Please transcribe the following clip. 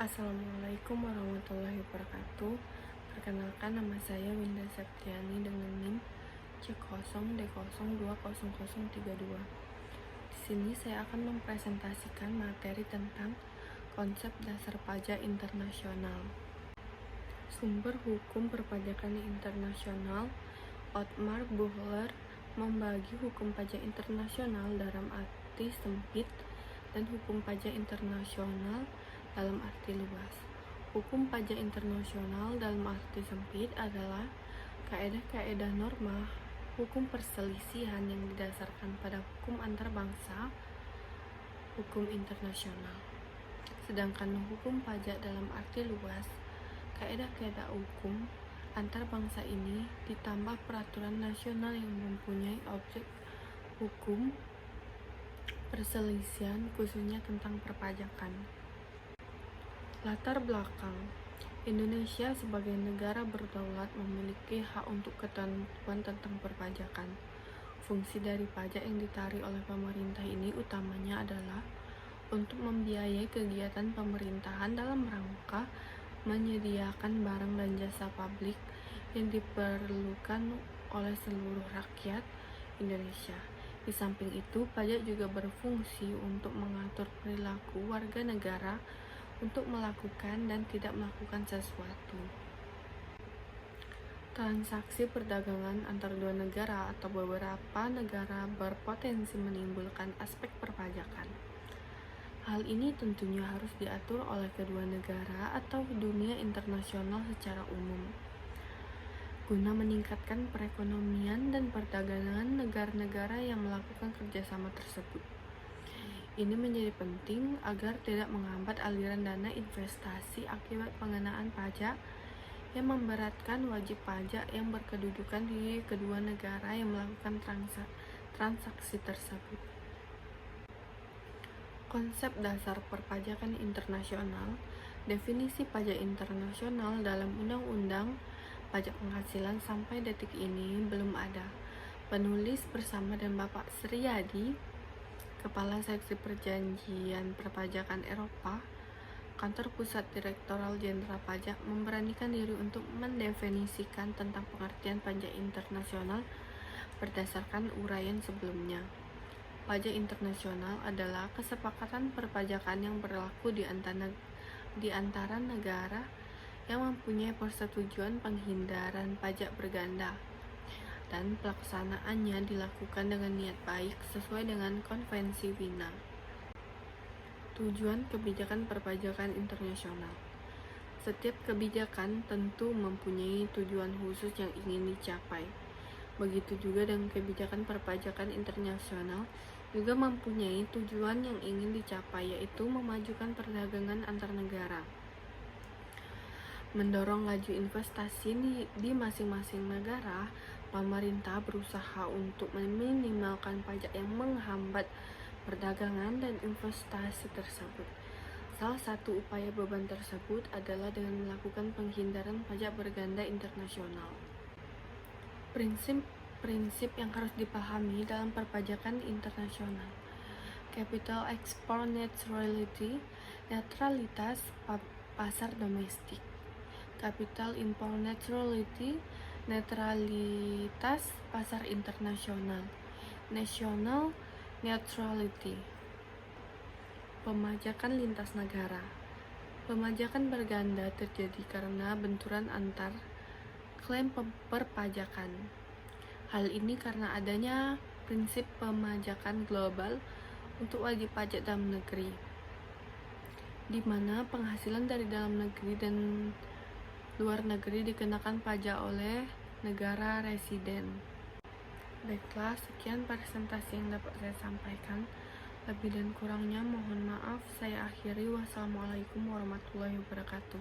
Assalamualaikum warahmatullahi wabarakatuh. Perkenalkan, nama saya Winda Septiani dengan NIM C0D020032. Di sini saya akan mempresentasikan materi tentang konsep dasar pajak internasional. Sumber hukum perpajakan internasional. Otmar Buchler membagi hukum pajak internasional dalam arti sempit dan hukum pajak internasional dalam arti luas. Hukum pajak internasional dalam arti sempit adalah kaedah-kaedah norma hukum perselisihan yang didasarkan pada hukum antar bangsa, hukum internasional. Sedangkan hukum pajak dalam arti luas, kaedah-kaedah hukum antar bangsa ini ditambah peraturan nasional yang mempunyai objek hukum perselisihan khususnya tentang perpajakan. Latar belakang: Indonesia sebagai negara berdaulat memiliki hak untuk ketentuan tentang perpajakan. Fungsi dari pajak yang ditarik oleh pemerintah ini utamanya adalah untuk membiayai kegiatan pemerintahan dalam rangka menyediakan barang dan jasa publik yang diperlukan oleh seluruh rakyat Indonesia. Di samping itu, pajak juga berfungsi untuk mengatur perilaku warga negara untuk melakukan dan tidak melakukan sesuatu. Transaksi perdagangan antar dua negara atau beberapa negara berpotensi menimbulkan aspek perpajakan. Hal ini tentunya harus diatur oleh kedua negara atau dunia internasional secara umum, guna meningkatkan perekonomian dan perdagangan negara-negara yang melakukan kerjasama tersebut. Ini menjadi penting agar tidak menghambat aliran dana investasi akibat pengenaan pajak yang memberatkan wajib pajak yang berkedudukan di kedua negara yang melakukan transaksi tersebut. Konsep dasar perpajakan internasional. Definisi pajak internasional dalam Undang-Undang Pajak Penghasilan sampai detik ini belum ada. Penulis bersama dan Bapak Sriyadi, Kepala Seksi Perjanjian Perpajakan Eropa, Kantor Pusat Direktoral Jenderal Pajak, memberanikan diri untuk mendefinisikan tentang pengertian pajak internasional berdasarkan uraian sebelumnya. Pajak internasional adalah kesepakatan perpajakan yang berlaku di antara negara yang mempunyai persetujuan penghindaran pajak berganda, dan pelaksanaannya dilakukan dengan niat baik sesuai dengan Konvensi Wina. Tujuan kebijakan perpajakan internasional. Setiap kebijakan tentu mempunyai tujuan khusus yang ingin dicapai. Begitu juga dengan kebijakan perpajakan internasional juga mempunyai tujuan yang ingin dicapai, yaitu memajukan perdagangan antar negara, mendorong laju investasi di masing-masing negara. Pemerintah berusaha untuk meminimalkan pajak yang menghambat perdagangan dan investasi tersebut. Salah satu upaya beban tersebut adalah dengan melakukan penghindaran pajak berganda internasional. Prinsip yang harus dipahami dalam perpajakan internasional. Capital Export Neutrality, netralitas pasar domestik. Capital Import Neutrality, netralitas pasar internasional. National Neutrality. Pemajakan lintas negara. Pemajakan berganda terjadi karena benturan antar klaim perpajakan. Hal ini karena adanya prinsip pemajakan global untuk wajib pajak dalam negeri, di mana penghasilan dari dalam negeri dan luar negeri dikenakan pajak oleh negara residen. Baiklah, sekian presentasi yang dapat saya sampaikan. Lebih dan kurangnya mohon maaf. Saya akhiri. Wassalamualaikum warahmatullahi wabarakatuh.